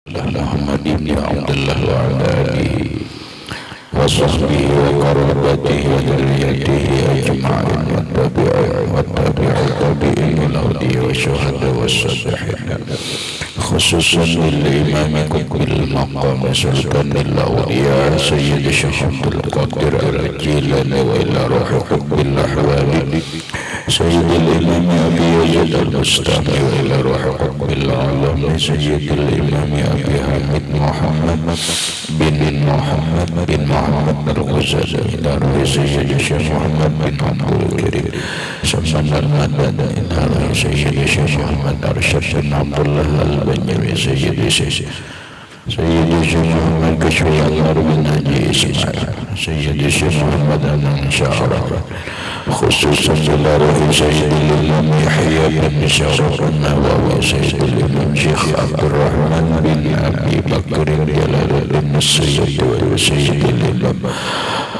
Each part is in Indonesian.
Muhammad ibn Abdullah wa ala alihi wa sahbihi wa qarabatihi wa dzurriyyatihi ajma'in wa tabi'in ila hadi wa syuhada wa salihin khususan lil imam qutbil maqam sultan al awliya sayyid syekh Abdul Qadir al-Jilani wa ila ruhi qutbil ahwali سيد الإمام أبي يزيد البستامي وإلى روح قطب العالم سيد الإمام أبي حامد محمد بن محمد الغزالي إلى روح سيد الشيخ محمد بن عبد الكريم سمن المدد إلى روح سيد الشيخ محمد أرشد بن عبد الله البنيوي سيد الشيخ محمد كشوي الله بن ناجي إسماعيل سيد الشيخ محمد بن شعراء خصوصا إلى روح سيد الإمام يحيى بن شرف النووي سيد الإمام شيخ عبد الرحمن بن أبي بكر جلال بن السيد وسيد الإمام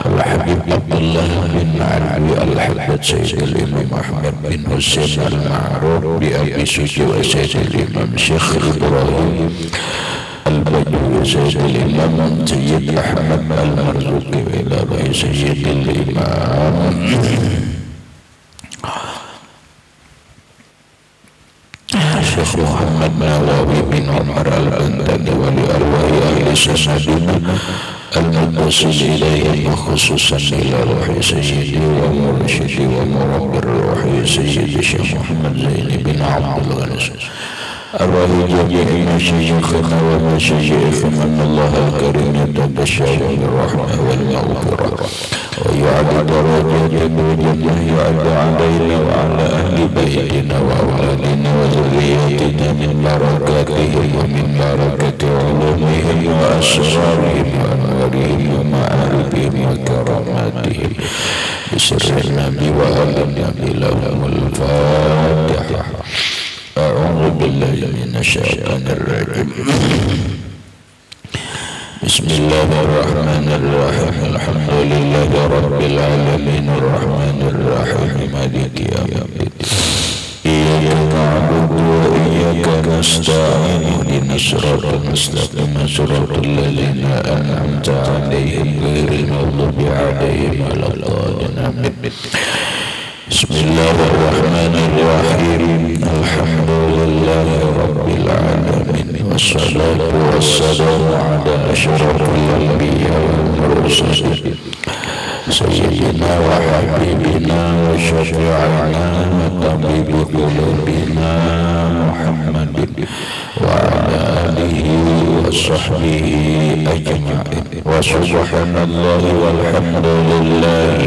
الحبيب عبد الله بن علوي الحداد سيد الإمام أحمد بن حسين المعروف بأبي سيدي وسيد الإمام شيخ إبراهيم البدوي سيد الإمام سيد أحمد المرزوقي وإلى رئيس سيد الإمام شيخ محمد نواوي بن عمر البنداني ولأرواح أهل سندنا المتصل إليهم خصوصا إلى روح سيدي ومرشدي ومربي الروح سيدي شيخ محمد زين بن عبد الغني أرواح جميع مشايخنا ومشايخنا من الله الكريم يتبشر بالرحمة والمغفرة ويعد درجات بالجنة يعد علينا وعلى أهل بيتنا وأولادنا وذرياتنا من بركاتهم ومن بركة علومهم وأسرارهم وأنوارهم ومعارفهم وكراماتهم بسر النبي وآل النبي لهم الفاتحة. أعوذ بالله من الشيطان الرجيم. بسم الله الرحمن الرحيم. الحمد لله رب العالمين الرحمن الرحيم مالك يوم الدين. إياك نعبد وإياك نستعين اهدنا الصراط المستقيم صراط الذين أنعمت عليهم غير المغضوب عليهم ولا الضالين. بسم الله الرحمن الرحيم. الحمد لله رب العالمين والصلاة والسلام على أشرف الأنبياء والمرسلين سيدنا وحبيبنا وشفيعنا وطبيب قلوبنا محمد وعلى آله وصحبه أجمعين. وسبحان الله والحمد لله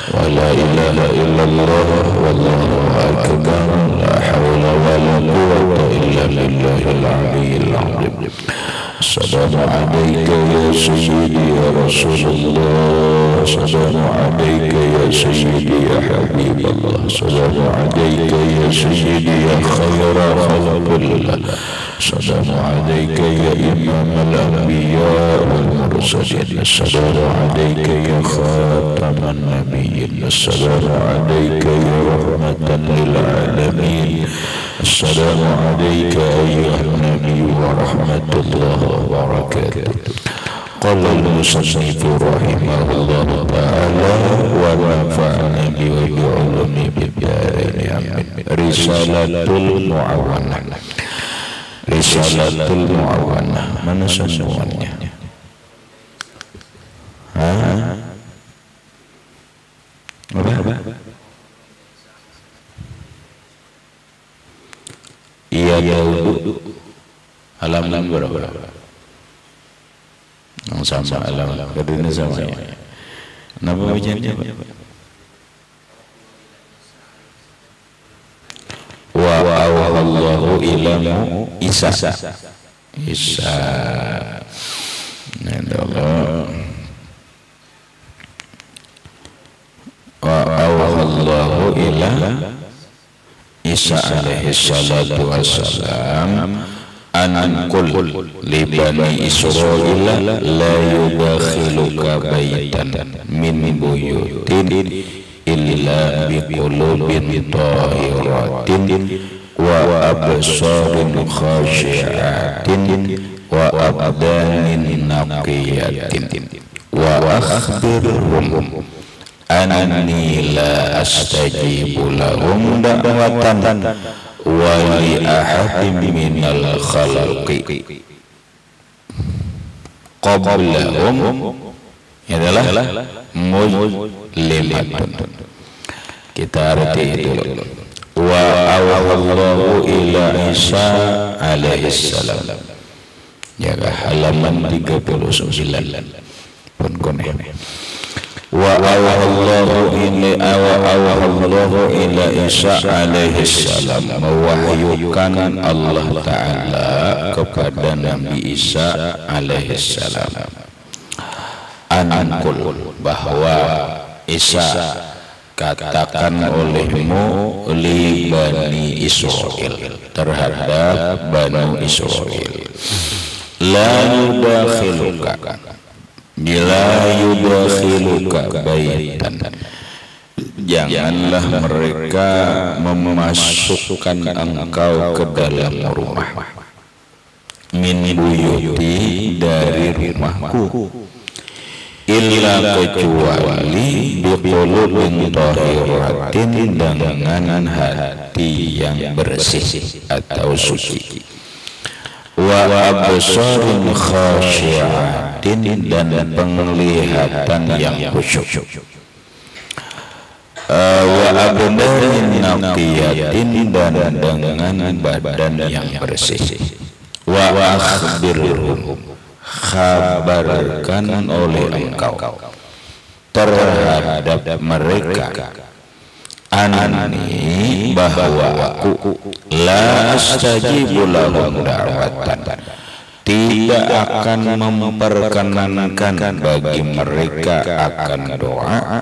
ولا إله إلا الله والله أكبر لا حول ولا قوة إلا بالله العلي العظيم. السلام عليك يا سيدي يا رسول الله. السلام عليك يا سيدي يا حبيب الله. السلام عليك يا سيدي يا خير خلق الله. السلام عليك يا إمام الأنبياء والمرسلين. السلام عليك يا خاتم النبيين. السلام عليك يا رحمة للعالمين. السلام عليك أيها النبي ورحمة الله وبركاته. قال المصنف رحمه الله تعالى ونفعنا بعلومه بالدارين آمين. رسالة المعاونة. Risalatul Mu'awanah. Mana sambungannya? Apa? Iya tahu. Halaman berapa? Yang sama halaman. Kedua sama ya. Nama bacanya apa? Wa awallahu ilamu Isa. Wa awallahu ila Isa alaihi salatu wassalam an kul li bani Israila la yudakhiluka baitan min buyutin illa biqulubin tahiratin wa absarin khashi'atin wa abdanin naqiyatin wa akhbirhum anni la astajibu lahum da'watan wa li ahadin minal khalqi qablahum adalah muslimatun. Kita arti itu. Wa awallahu ila Isa alaihissalam. Jaga halaman 39 pun koneh. Wa awallahu ila Isa alaihissalam, mewahyukan Allah Ta'ala kepada Nabi Isa alaihissalam ankul, bahwa Isa, katakan olehmu li Bani Israel, terhadap Bani Israel, la yudakhiluka baitan, janganlah mereka memasukkan engkau ke dalam rumah, min buyuti, dari rumahku, illa kecuali biqulubin thahiratin, dengan hati yang bersih atau suci, wa absarin khasyi'atin, dan penglihatan yang khusyuk, wa abdanin naqiyatin, dan dengan badan yang bersih, wa akhbirhum, khabarkan oleh engkau terhadap mereka, anani, bahwa aku la astajibu lahum da'watan, tidak akan memperkenankan bagi mereka akan doa,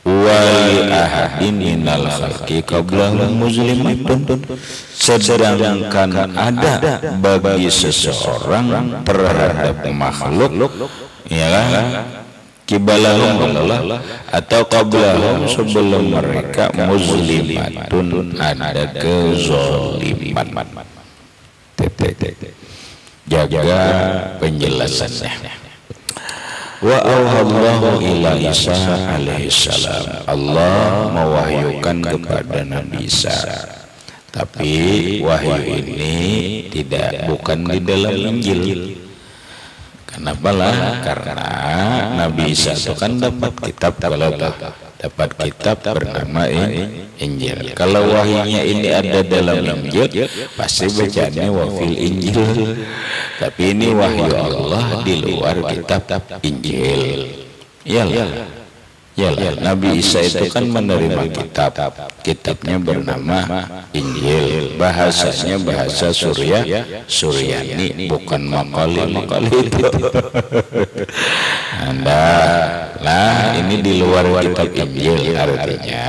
wali ahadin minal khalqi qablahum muslimatun, sedangkan ada bagi seseorang terhadap makhluk, ya kibalahum atau qablahum, sebelum mereka, muslimatun, ada kezaliman. Jaga penjelasannya. Wa auhallahu ila Isa alaihissalam, Allah mewahyukan kepada Nabi Isa, tapi wahyu ini bukan di dalam Injil. Kenapa lah? Karena Nabi Isa itu kan dapat kitab, dapat kitab bernama Injil. Kalau wahyunya ini ada dalam Injil, pasti bacanya wafil Injil. Tapi ini wahyu Allah di luar kitab Injil. Ya, Nabi Isa itu kan menerima kitabnya bernama Injil, bahasanya bahasa Suryani, bukan Makali itu. Nah, ini di luar kitab Injil, artinya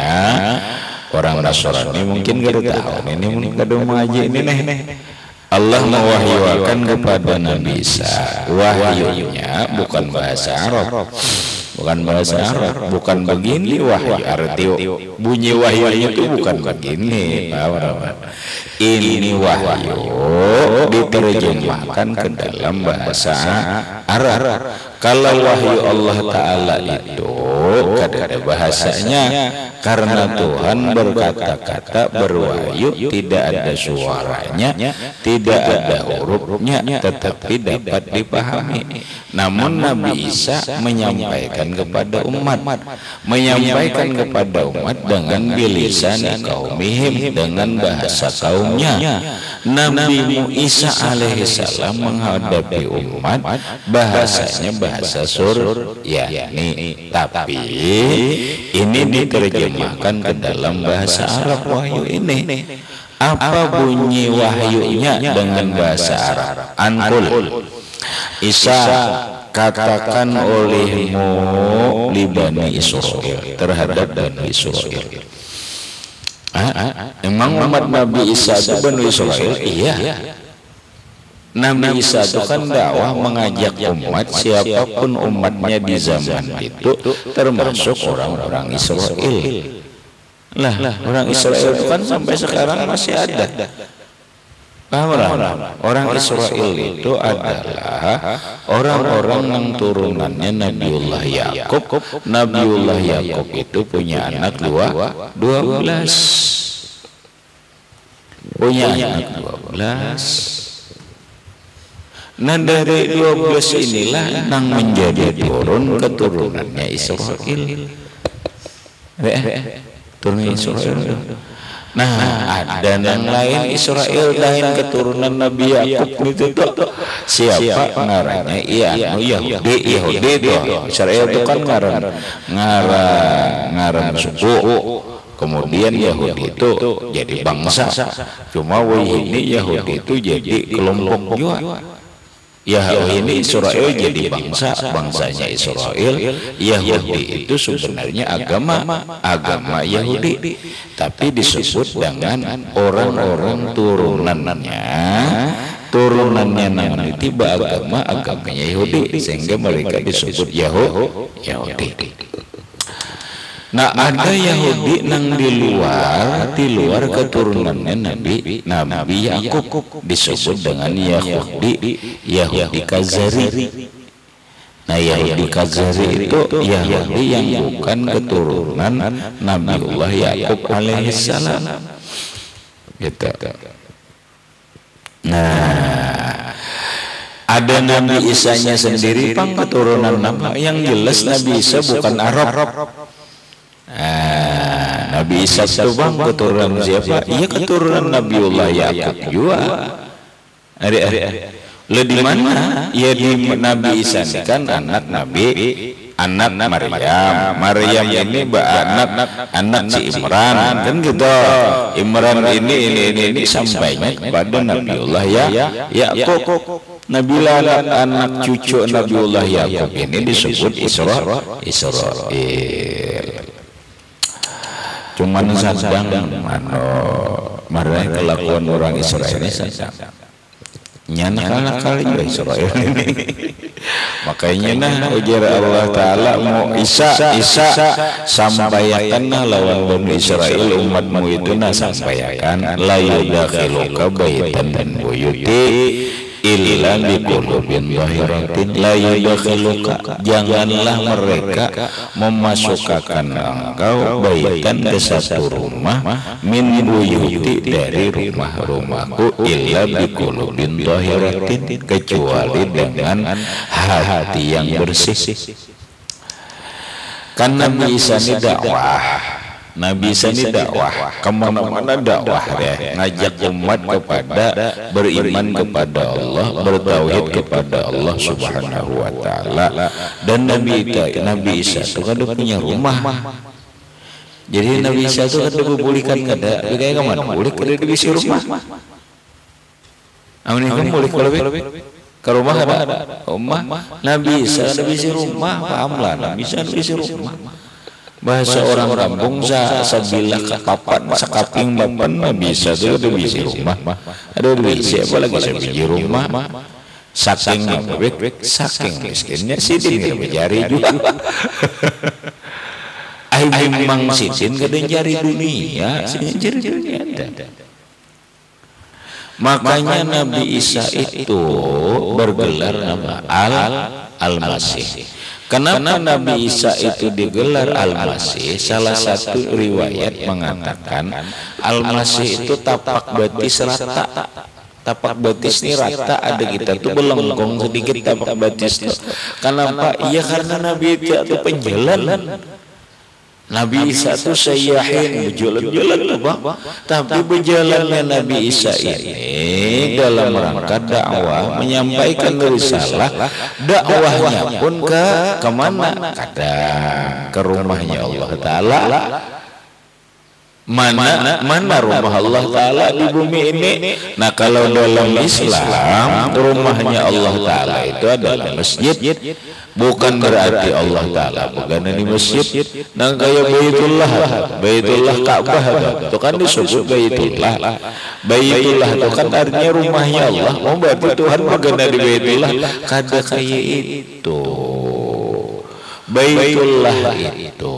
orang Nasrani mungkin gak tahu ini mungkin kada mengaji ini nih. Allah mewahyukan kepada Nabi Isa, wahyunya bukan bahasa Arab, bukan begini wahyu, arti bunyi wahyunya itu bukan begini. Ini wahyu diterjemahkan ke dalam bahasa Arab. Kalau wahyu Allah Ta'ala itu ada bahasanya, karena Tuhan berkata-kata berwahyu, tidak ada suaranya, tidak ada hurufnya, tetapi dapat dipahami. Namun Nabi Isa menyampaikan kepada umat, dengan bilisan kaumihim, dengan bahasa kaumnya. Nabi Isa alaihissalam menghadapi umat, bahasanya bahasa Suryani, tapi ini diterjemahkan ke dalam bahasa Arab wahyu ini. Apa bunyi wahyunya dengan bahasa Arab? Ankul, Isa, katakan olehmu li Bani Israel, terhadap Bani Israel. Emang umat Nabi Isa itu Bani Israel? Iya. Nabi Isa itu kan dakwah mengajak umat, siapapun umatnya di zaman itu, termasuk orang-orang Israel. Lah, orang Israel itu kan sampai sekarang masih ada. Paham orang? Orang Israel itu adalah orang-orang yang turunannya Nabiullah Yakub. Nabiullah Yakub itu punya anak 12. Punya anak 12. Nah dari 12 inilah yang menjadi turun keturunannya Israel. Turun Israel. Nah ada yang lain Israel lain keturunan Nabi Yakub itu tuh siapa ngarannya? Iya, Yahudi tuh. Israel itu kan ngaran suku. Kemudian Yahudi itu jadi bangsa. Cuma ini Yahudi itu jadi kelompok juga. Ini Israel jadi bangsanya Israel. Yahudi itu sebenarnya agama Yahudi, tapi disebut dengan orang-orang turunannya namun tiba agamanya Yahudi, sehingga mereka disebut Yahudi. Nah ada Yahudi nang di luar keturunannya Nabi Yakub, disebut dengan Yahudi Kazari. Nah Yahudi Kazari itu Yahudi yang bukan keturunan Nabiullah Yakub alaihissalam. Gitu. Nah ada Nabi Isa-nya sendiri pang keturunan nama yang jelas Nabi Isa bukan Arab. Nabi Isa itu bang keturunan siapa? Iya keturunan Nabiullah Yakub juga. Di mana? Ya di Nabi Isa ini kan anak Maryam. Maryam ini anak si Imran kan gitu. Imran ini sampainya kepada Nabiullah Yakub. Nabilah anak cucu Nabiullah Yakub ini disebut Israel. Cuman sadang marah kelakuan orang Israel ini sadang nyana kali Israel ini. Makanya ujar Allah Ta'ala mau Isa sampaikan lawan Bani Israel umatmu itu sampaikan la yudakhiluka baitan dan buyuti illa biqulubin zahiratin la yudakhiluka, janganlah mereka memasukkan engkau baitan ke satu rumah min buyuti dari rumah-rumahku illa biqulubin zahiratin, kecuali dengan hati yang bersih. Kan Nabi Isa ini Nabi Isa ini dakwah kemana-mana dakwah deh, ngajak umat kepada beriman kepada Allah, bertauhid kepada Allah Subhanahu wa Ta'ala. Dan Nabi Isa itu kan punya rumah. Jadi Nabi Isa itu kan dibulihkan kada, kayak kemana? Boleh kada di rumah. Amin kan boleh lebih ke rumah ada rumah Nabi Isa di rumah, pahamlah Nabi Isa di rumah. Bahasa orang kampung sabilah kapan sakaping bapan bisa tuh ada bisi rumah. Ada bisi apa lagi sebiji rumah. Saking miskinnya sidin mencari juga. Ai memang sidin kadang cari dunia, cari dunia ada. Makanya Nabi Isa itu bergelar nama Al-Masih. Kenapa Nabi Isa itu digelar Al-Masih? Salah satu riwayat mengatakan Al-Masih itu tapak betis rata. Tapak betis ini rata, ada kita tuh belengkong sedikit tapak betis. Kenapa? Iya karena Nabi itu penjalan. Nabi Isa itu sayyahin, berjalan-jalan tuh bang. Tapi berjalannya Nabi Isa ini dalam rangka dakwah, menyampaikan risalah. Dakwahnya pun kemana? Kadang ke rumahnya Allah Ta'ala. Mana rumah Allah Ta'ala di bumi ini? Nah kalau dalam Islam rumahnya Allah Ta'ala itu adalah masjid. Bukan berarti Allah Ta'ala bukan di masjid. Nah kayak Baitullah Ka'bah itu kan disebut Baitullah. Baitullah itu kan artinya rumahnya Allah. Oh berarti Tuhan bukan di Baitullah. Kada kayak itu. Baitullah itu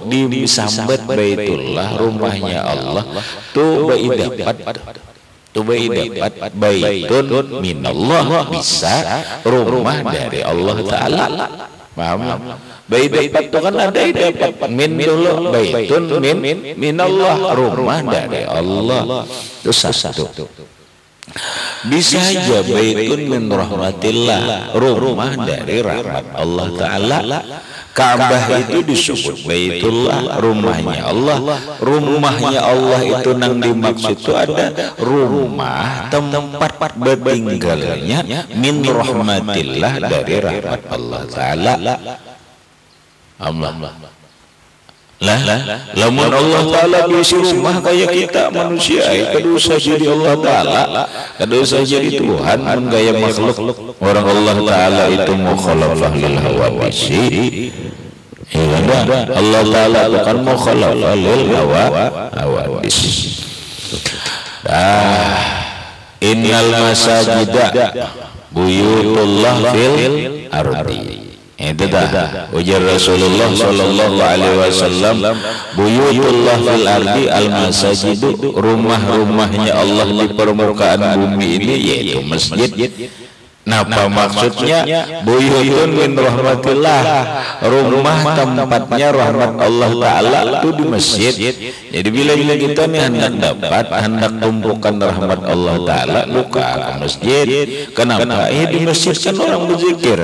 disambat Baitullah rumahnya Allah tuh dapat baitun minallah bisa rumah dari Allah Ta'ala. Paham? Bait dapat itu kan ada dapat min dulu, baitun minallah rumah dari Allah. Itu satu. Bisa aja baitun min rahmatillah rumah dari rahmat Allah Ta'ala. Ka'bah itu disebut Baitullah rumahnya Allah. Rumahnya Allah itu nang dimaksud itu ada rumah tempat bertinggalnya min rahmatillah dari rahmat Allah Ta'ala. Lamun Allah Ta'ala bisi rumah kayak kita manusia kada usah jadi Allah Ta'ala, kada usah jadi Tuhan mun gaya makhluk. Orang Allah Ta'ala itu mukhalafah lil hawadisi. Allah Ta'ala bukan mukhalafah lil hawadis. Innal masajida buyutullah fil ardi. Itu dah ujar Rasulullah sallallahu alaihi wasallam, buyutullah fil ardi al masajidu, rumah-rumahnya Allah di permukaan bumi ini yaitu masjid. Napa maksudnya? Buyutun min rahmatillah, rumah tempatnya rahmat Allah Ta'ala itu di masjid. Jadi bila kita nih hendak tumpukan rahmat Allah Ta'ala, buka ke masjid. Kenapa? Di masjid kan orang berzikir,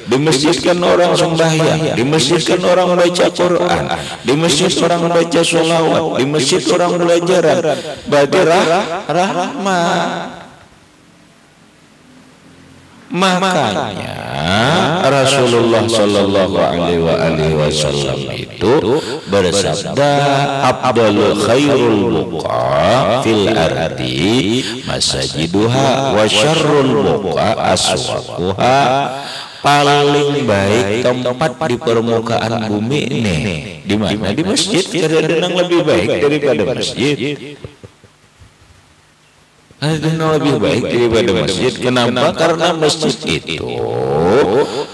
di masjid kan orang sembahyang, di masjid kan orang baca Quran, di masjid orang baca sholawat, di masjid orang belajar. Berarti rahmat. Makanya Rasulullah sallallahu alaihi wasallam itu bersabda, afdalul khairul buqa fil ardi masajiduha wa syarrul buqa aswaquha. Paling baik tempat di permukaan bumi ini di mana? Di masjid. Kadang-kadang lebih baik daripada masjid. Lebih baik daripada masjid. Kenapa? Karena masjid itu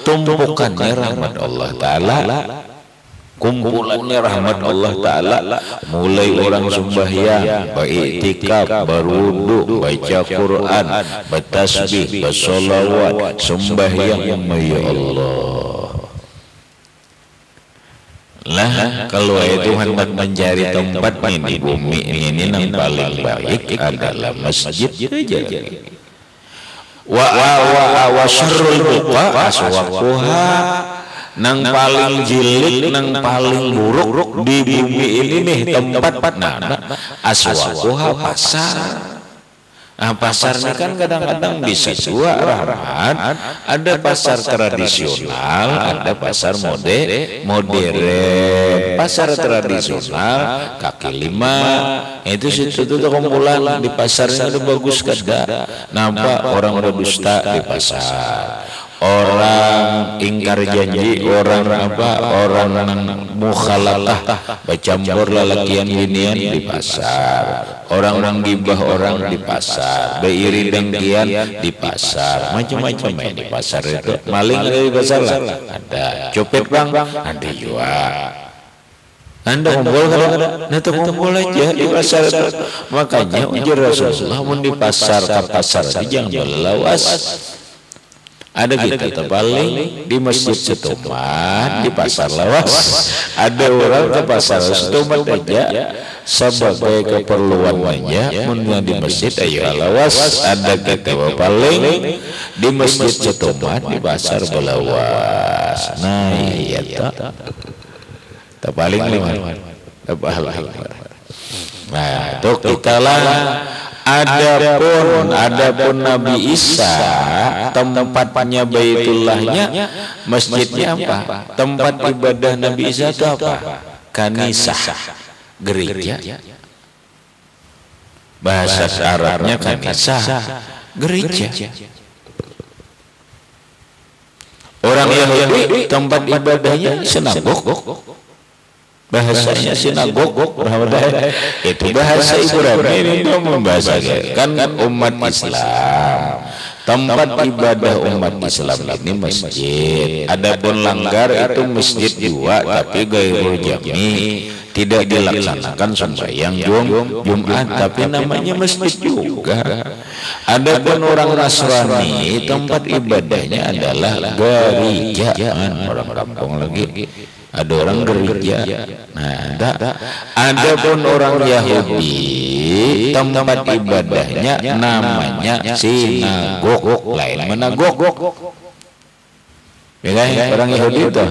tumpukannya rahmat Allah Ta'ala, kumpulannya rahmat Allah Ta'ala. Mulai orang sembahyang, beriktikaf, berwudu, baca Quran, bertasbih, bersolawat, sembahyang ya Allah. Lah kalau itu hendak mencari tempat di bumi ini yang paling baik adalah masjid saja. Wa syarrul buqa aswaquha, nang paling jilid, nang paling buruk di bumi ini nih tempat aswaquha pasar. Pasar ini kan kadang-kadang bisa dua rahmat. Ada pasar tradisional, ada pasar modern. Pasar tradisional kaki lima itu situ tuh kumpulan di pasarnya udah bagus kada. Nampak orang berdusta di pasar, orang ingkar janji, orang mukhalatah, bercampur lelakian binian di pasar, orang gibah orang di pasar, beiri dengkian di pasar, macam-macam di pasar itu. Maling di pasar ada, copet bang ada juga. Anda kumpul kada? Nanti kumpul aja di pasar itu. Makanya ujar Rasulullah, mun di pasar ke pasar jangan berlawas. Ada kita terpaling di masjid setumat, di pasar lawas. Ada orang ke pasar setumat aja sebagai keperluan aja, munnya di masjid ayo lawas. Ada kita terpaling di masjid setumat, di pasar belawas. Nah iya tak terpaling lewat. Nah itu kita lah. Adapun Nabi Isa tempatnya Baitullahnya, masjidnya apa? Tempat ibadah Nabi Isa itu apa? Kanisah, gereja. Bahasa Arabnya kanisah, gereja. Orang Yahudi tempat ibadahnya sinagog. Bahasanya sinagog, itu bahasa Ibrani itu membahasa kan umat Islam tempat ibadah umat Islam ini masjid. Adapun langgar itu masjid juga tapi gairul jami, tidak dilaksanakan sembahyang Jumat tapi namanya masjid juga. Adapun orang Nasrani tempat ibadahnya adalah gereja. Orang kampung lagi ada orang gereja. Nah, adapun orang Yahudi tempat ibadahnya namanya sinagog, lain menagog. Ya, orang Yahudi itu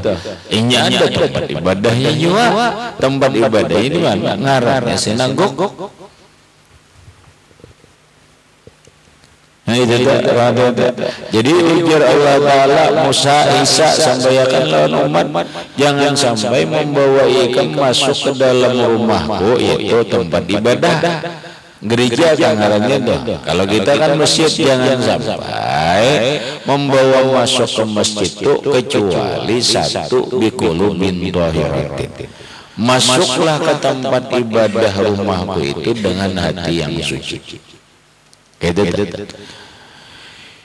ini ada tempat ibadahnya juga. Tempat ibadahnya di mana? Ngarannya sinagog. Nah, itu jadi ujar Allah Ta'ala Musa Isa sampaikan lawan umat, jangan sampai membawa ikan masuk ke dalam rumahku, yaitu tempat ibadah gereja kan ngarannya tuh. Kalau kita kan masjid, jangan sampai membawa masuk ke masjid itu kecuali satu biqulubin thahiratin. Masuklah ke tempat ibadah rumahku itu dengan hati yang suci. Gitu.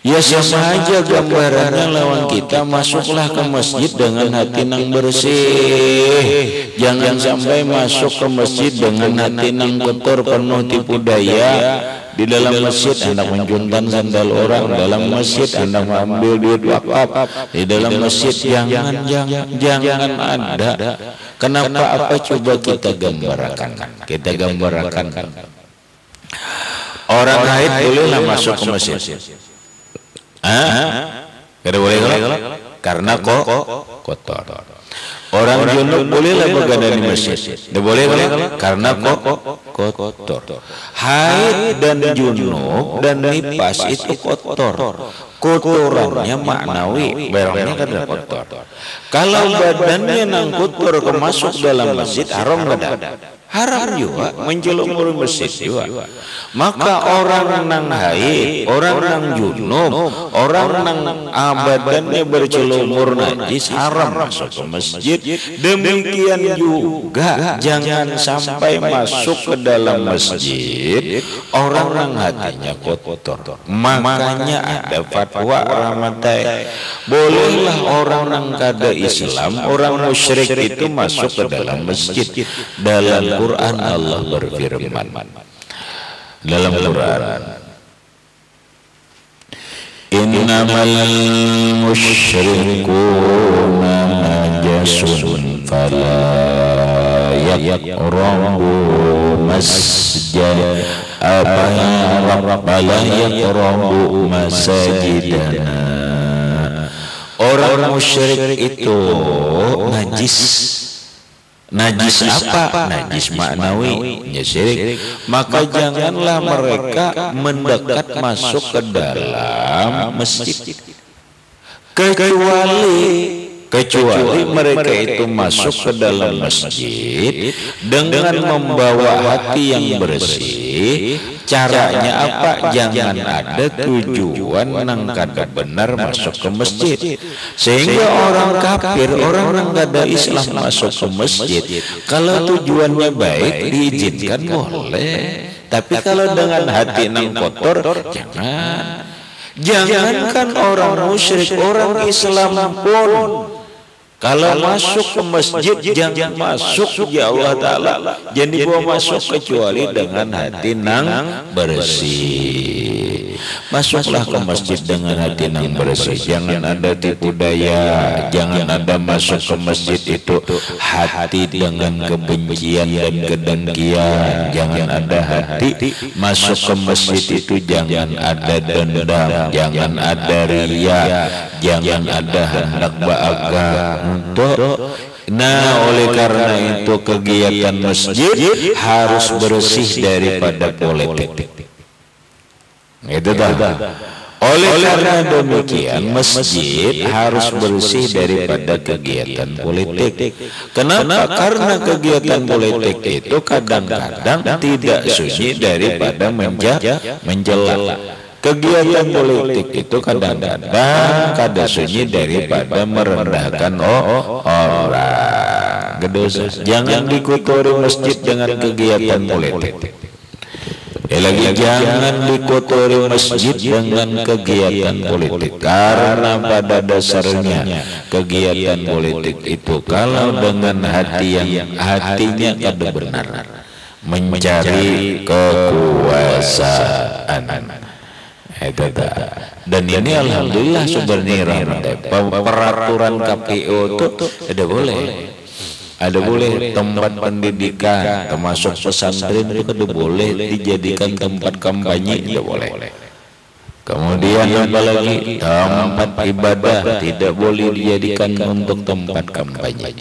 Ya sama aja gambarannya lawan kita, masuklah ke masjid dengan hati nang bersih. Jangan sampai masuk ke masjid dengan hati nang kotor penuh tipu daya. Di dalam masjid hendak menjuntan sandal orang, dalam masjid hendak mengambil duit wakaf, di dalam masjid jangan ada. Kenapa? Apa coba kita gambarkan? Orang haid bolehlah masuk ke masjid. Tidak boleh karena kotor. Orang junub bolehlah begadang di masjid. Tidak boleh karena kotor. Haid dan junub dan nifas itu kotor. Kotorannya maknawi, barangnya kan kotor. Kalau badannya nang kotor masuk dalam masjid haram kada? Haram juga menjelumur masjid juga. Maka orang nang haid, orang nang junub, orang nang badannya bercelumur najis haram masuk ke masjid. Demikian juga jangan sampai masuk ke dalam masjid orang nang hatinya kotor. Makanya ada fatwa Ramatai, bolehlah orang nang kada Islam, orang musyrik itu masuk ke dalam masjid. Dalam Quran Allah berfirman dalam Quran, innamal musyrikuna najasun fala yaqrabu masjid fala yaqrabu masajidana. Orang musyrik itu najis apa? Najis maknawi, syirik. Maka janganlah mereka mendekat masuk ke dalam masjid, kecuali mereka itu masuk ke dalam masjid dengan membawa hati yang bersih. Caranya apa? Jangan ada tujuan nang kada benar masuk ke masjid, sehingga orang kafir, orang nang kada Islam masuk ke masjid, kalau tujuannya baik diizinkan boleh, tapi kalau dengan hati nang kotor jangan. Jangankan orang musyrik, orang Islam pun kalau masuk ke masjid jangan masuk, ya Allah Ta'ala, jangan dibawa masuk kecuali dengan hati nang bersih. Masuklah ke masjid dengan hati nang bersih. Jangan ada tipu daya. Jangan ada masuk ke masjid itu hati dengan kebencian dan kedengkian. Jangan ada hati masuk ke masjid itu jangan ada dendam, jangan ada riya, jangan ada hendak baaga. Nah, oleh karena itu kegiatan masjid harus bersih daripada politik. Itu dah. Oleh karena demikian masjid harus bersih daripada kegiatan politik. Kenapa? Karena kegiatan politik itu kadang-kadang tidak sunyi daripada menjela. Kegiatan politik itu kadang-kadang kada sunyi daripada merendahkan orang. Jangan dikotori masjid dengan kegiatan politik. lagi jangan dikotori masjid dengan kegiatan politik, karena pada dasarnya kegiatan politik itu kalau dengan hati yang hatinya kada benar, mencari kekuasaan. Dan ini alhamdulillah sebenarnya peraturan KPU itu ada boleh tempat pendidikan termasuk pesantren itu kada boleh dijadikan tempat kampanye, tidak boleh. Kemudian apalagi tempat ibadah tidak boleh dijadikan untuk tempat kampanye.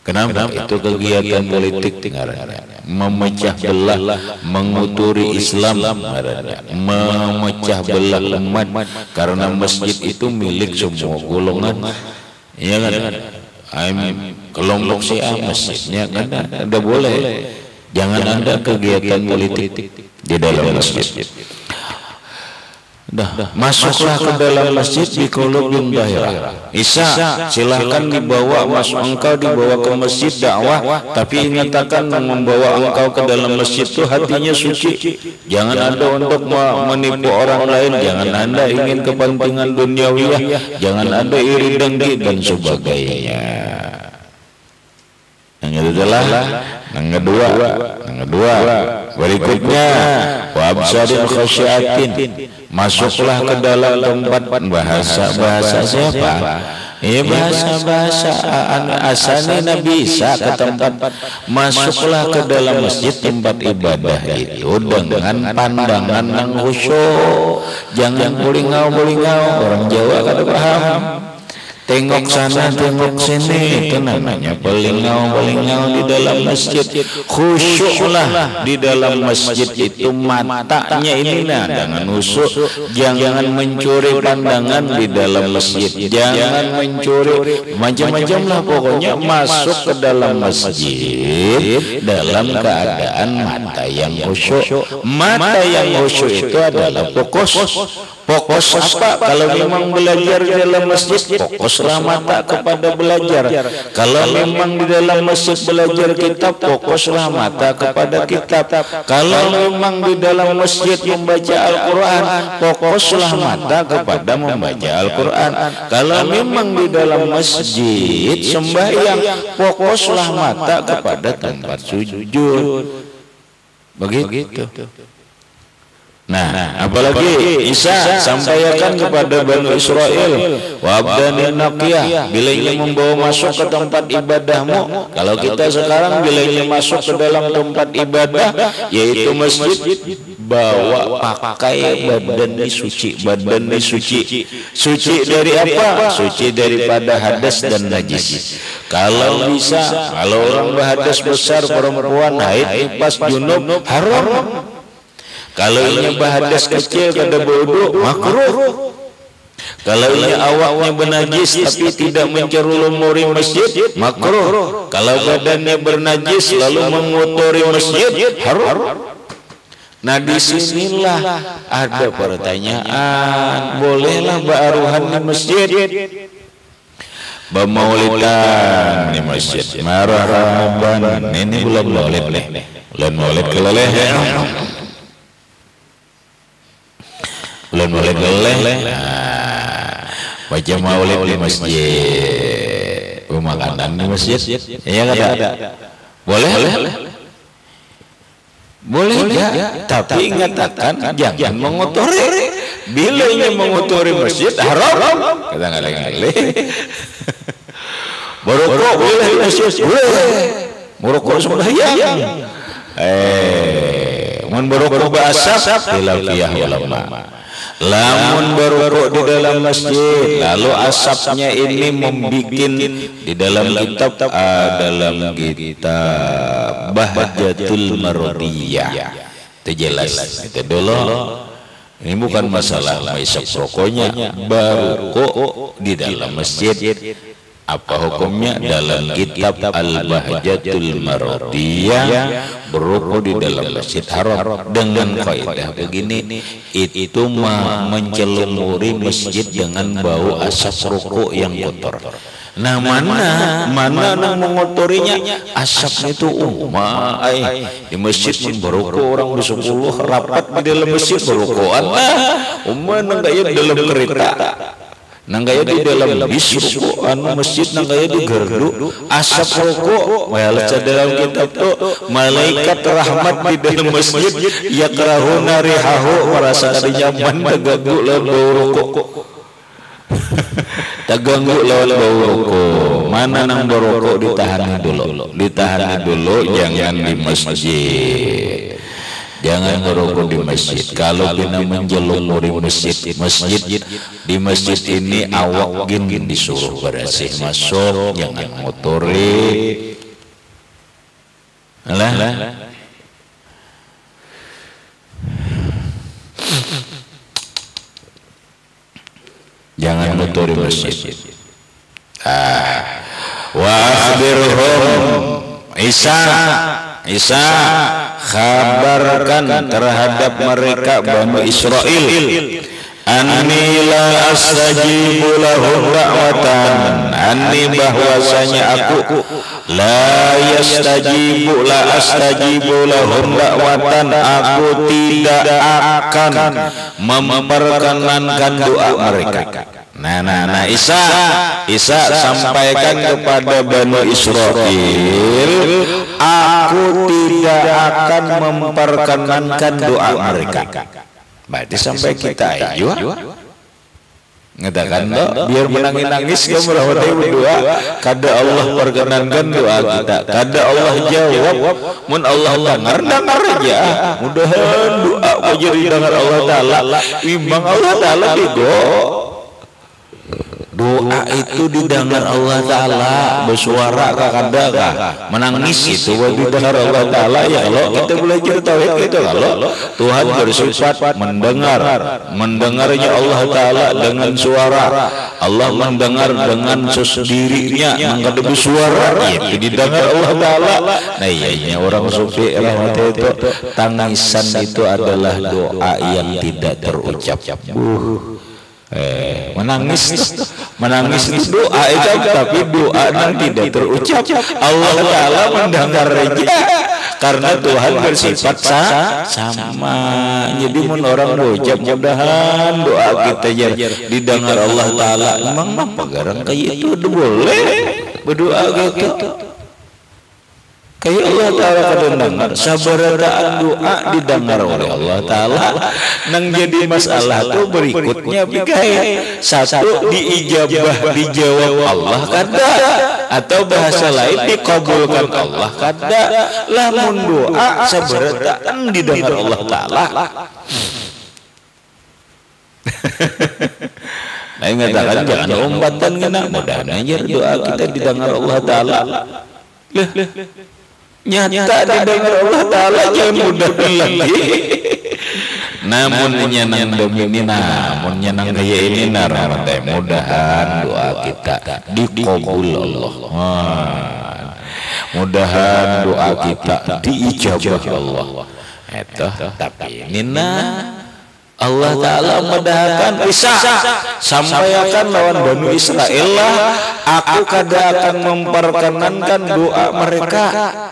Kenapa? Itu kegiatan politik, memecah belah, menguturi Islam, memecah belah umat, karena masjid itu milik semua golongan, ya kan? Kelompok Syiah masjidnya kan ada boleh. Jangan ada kegiatan politik di dalam masjid. Masuklah ke dalam masjid di qulubin dairah. Isa, silakan dibawa, masuk engkau dibawa ke masjid dakwah, tapi ingatkan membawa engkau ke dalam masjid itu hatinya suci. Jangan ada untuk menipu orang lain, jangan Anda ingin kepentingan duniawiyah, jangan ada iri dengki dan sebagainya. Yang kedua berikutnya wabsarin khasyatin, masuklah ke dalam tempat bahasa siapa? Bahasa asani Nabi Isa ke tempat, masuklah ke dalam masjid tempat ibadah itu dengan pandangan yang khusyuk, jangan bolingau, orang Jawa kada paham. Tengok sana, tengok sini, itu namanya pelingau di dalam masjid. Khusyuklah di dalam masjid itu, matanya inilah dengan khusyuk. Jangan mencuri pandangan di dalam masjid, jangan mencuri macam-macam lah pokoknya. Masuk ke dalam masjid dalam keadaan mata yang khusyuk. Mata yang khusyuk itu adalah fokus apa? Kalau memang belajar di dalam masjid, fokuslah mata kepada belajar. Kalau memang di dalam masjid belajar kitab, fokuslah mata kepada kitab. Kalau memang di dalam masjid membaca Al-Quran, fokuslah mata kepada membaca Al-Quran. Kalau memang di dalam masjid sembahyang, fokuslah mata kepada tempat sujud. Begitu. Nah, apalagi Isa sampaikan kepada Bani Israel, wabdanin naqiyah, bila ingin membawa masuk ke tempat ibadahmu. Kalau kita sekarang bila ingin masuk ke dalam tempat ibadah, yaitu masjid, bawa pakai badan suci. Suci dari apa? Suci daripada hadas dan najis. Kalau bisa, kalau orang berhadas besar, perempuan haid, nifas, junub, haram. Kalau ini bahadas kecil kada berwudu, makruh. Kalau ini awaknya bernajis tapi tidak mencerulumuri masjid, makruh. Kalau badannya bernajis lalu mengotori masjid, haram. Nah, disinilah ada pertanyaan, bolehlah ba'aruhan di masjid, bamaulidan di masjid, marhaban. Ini bulan maulid nih, bulan maulid keleleh. Bulan maulid keleleh, baca maulid di masjid, makanan di masjid, ya ada. Boleh ya, tapi ingatkan jangan mengotori. Bila ingin mengotori masjid, haram. Kita ngalih-ngalih. Merokok boleh di masjid, boleh. Merokok sembahyang. Mun merokok basap, tilafiyah ulama. Lamun berokok di dalam masjid, lalu asapnya ini membikin di dalam kitab Bahjatul Marodiyah. Itu jelas. Itu dulu. Ini bukan masalah maisap rokoknya, berokok di dalam masjid. Apa hukumnya? Dalam kitab Al-Bahjatul Marodiyah, berokok di dalam masjid haram dengan kaidah begini, itu mencelumuri masjid dengan bau asap rokok yang kotor. Nah mana nang mengotorinya asapnya itu di masjid pun baroko orang bersepuluh rapat di dalam masjid barokoan nang gaya dalam kereta nang gaya di dalam bis masjid nang gaya di gardu asap rokok baca dalam kitab tuh malaikat rahmat di dalam masjid yakrahuna rihahu merasa nyaman terganggu lawan bau rokok terganggu lawan bau rokok. Mana nang bau rokok ditahan dulu jangan di masjid. Jangan merokok di masjid. Kalau bina menjelumuri masjid di masjid ini awak gin disuruh bersih masuk, jangan motori. Alah. Jangan motori masjid. Wa akhbirhum Isa khabarkan terhadap mereka Bani Israel anni la astajibu lahum da'watan anni bahwasanya aku la astajibu lahum da'watan aku tidak akan memperkenankan doa mereka. Nah Isa sampaikan kepada Bani Israel aku tidak akan memperkenankan doa mereka. Berarti sampai kita aja ngatakan biar menangis kamu rahmati berdoa kada Allah perkenankan doa kita kada Allah jawab mun Allah dengar aja mudahan doa jadi dengar Allah Ta'ala imbang Allah Ta'ala bego. Doa itu didengar Allah Ta'ala bersuara kada menangis itu didengar Allah Ta'ala ya. Kalau kita belajar tauhid itu kalau Tuhan bersifat mendengarnya Allah Ta'ala dengan suara Allah mendengar dengan sendirinya mengada bersuara itu didengar Allah Ta'ala. Nah iya orang sufi rahmat itu tangisan itu adalah doa yang tidak terucap. Menangis itu doa itu tapi doa yang tidak terucap Allah Ta'ala mendengar aja karena Tuhan bersifat sama. Jadi mun orang berucap mudahan doa kita didengar Allah Ta'ala emang apa garang kayak itu boleh berdoa gitu kayak Allah Ta'ala kedengar sabaradaan doa didengar oleh Allah Ta'ala. Nang jadi masalah tuh berikutnya bigaya satu diijabah dijawab Allah kada atau bahasa lain dikabulkan Allah kada. Lamun doa sabaradaan didengar Allah Ta'ala. Nah mengatakan jangan umpatan kena mudah-mudahan doa kita didengar Allah Ta'ala. Nyata didengar Allah Ta'ala jangan mudah lagi. Namun nyenang domini namun nyenang gaya ini mudahan doa kita dikabul Allah. Mudahan doa kita diijabah Allah. Itu tapi nina Allah Ta'ala mendahkan Isa sampaikan lawan Bani Israel aku kada akan memperkenankan doa mereka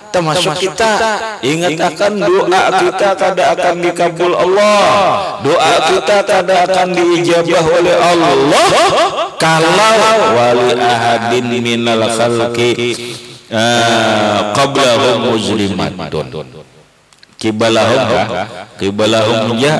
termasuk kita. Ingat akan doa kita kada akan dikabul Allah, doa kita kada akan diijabah oleh Allah kalau wali ahadin minal khalqi qablahum muzlimatun kibalahum ya.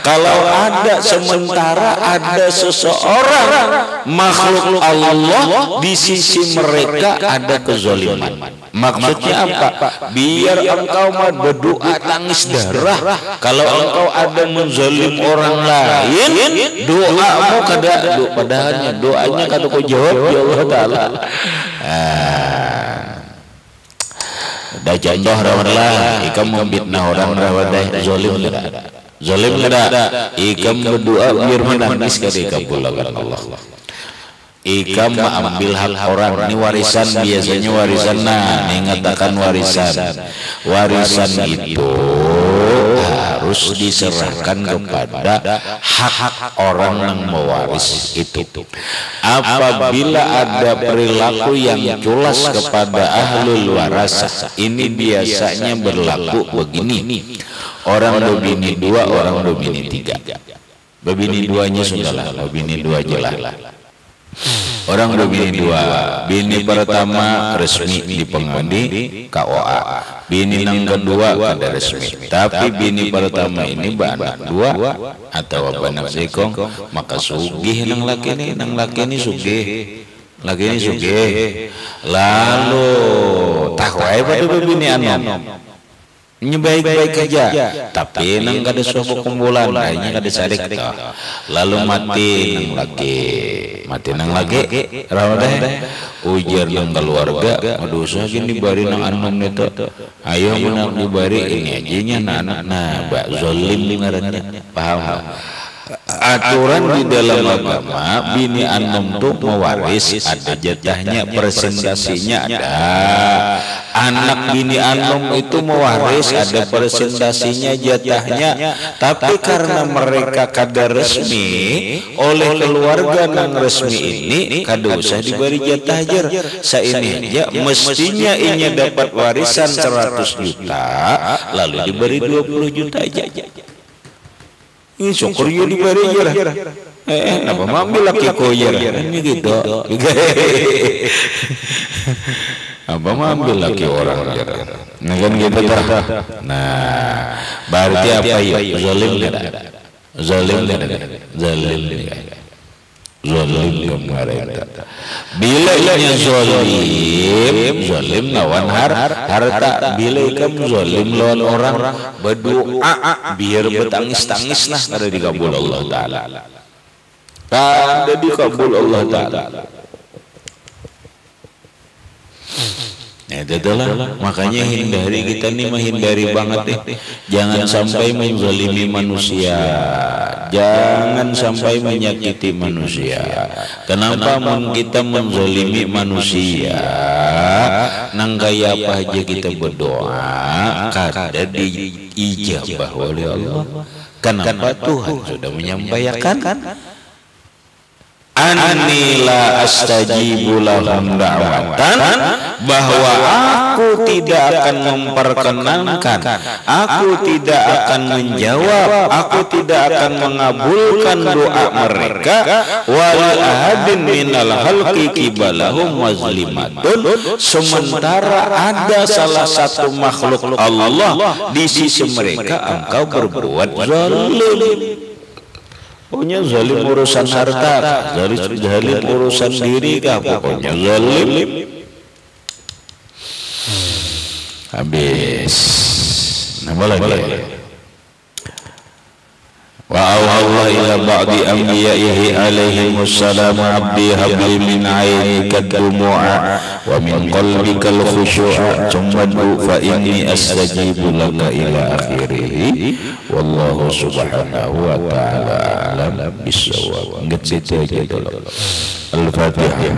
Kalau ada sementara ada seseorang makhluk Allah di sisi mereka ada kezaliman. Maksudnya apa? Biar engkau berdoa tangis darah kalau engkau ada menzalim orang lain doamu kada padahalnya doanya kada kau jawab ya Allah Ta'ala. Dah contoh rawanlah ikam membitnah orang rawadai zalim kada ikam berdoa biar menangis kada dikabulkan Allah. Ikam mengambil hak orang ini warisan biasanya warisan mengatakan warisan itu harus diserahkan kepada hak orang yang mewaris itu. Apabila ada perilaku yang culas kepada ahlul warasah, ini biasanya berlaku begini: orang berbini dua, orang berbini tiga. Berbini duanya sudahlah, berbini dua jelas. Orang berbini dua, bini pertama resmi di pengadi KOA, bini yang kedua kada resmi. Tapi bini pertama ini banak dua atau banak sekong, maka sugih nang laki ini sugih, laki ini sugih. Lalu takwai pada berbini anom. Ini baik-baik aja, tapi nang kada suatu kumpulan, kayaknya kada sadik toh. Lalu mati nang lagi, rawat ujar nang keluarga, dosa gini dibari nang anom itu, ayo menang dibari ini ajinya nah, bak zolim ngarannya, paham? Aturan di dalam agama, bini anom tuh mewaris, ada jatahnya, presentasinya ada. Anak bini anom itu mewaris, ada presentasinya, jatahnya. Tapi karena mereka kada resmi, oleh keluarga yang resmi ini kada usah diberi jatah aja. Saini aja mestinya ini dapat warisan 100 juta, lalu diberi 20 juta aja. Ini syukur yo diberi aja. Napa mambil laki koyer ini gitu. Apa mambil laki orang aja. Nah kan gitu dah. Nah, berarti apa ya? Zalim kada? Zalim kemarin. Bila inya zalim lawan harta. Bila ikam zalim lawan orang, berdoa biar bertangis-tangis lah ada dikabul Allah Ta'ala. Ada dikabul Allah Ta'ala. Itulah makanya hindari, kita nih menghindari banget nih, jangan sampai menzalimi manusia, jangan sampai menyakiti manusia. Kenapa kita menzalimi manusia? Nang kaya apa aja kita berdoa kada diijabah oleh Allah. Kenapa Tuhan sudah menyampaikan? Anila astajibu lahum da'watan, bahwa aku tidak akan memperkenankan, aku tidak akan menjawab, aku tidak akan mengabulkan doa mereka wal ahadin minal halqi kibalahum wazlimatun, sementara ada salah satu makhluk Allah di sisi mereka engkau berbuat zalim. Pokoknya zalim urusan harta, zalim urusan diri kah, pokoknya zalim. Habis. Nama lagi. Wa Allah ila ba'di anbiya'ihi alaihi wassalam, abdi habli min ainika dumu'a wa min qalbika al-khushu'a thumma fa inni astajibu laka ila akhirih. Wallahu subhanahu wa ta'ala alam bisawab. Nggak situ aja dulu. Al-Fatihah.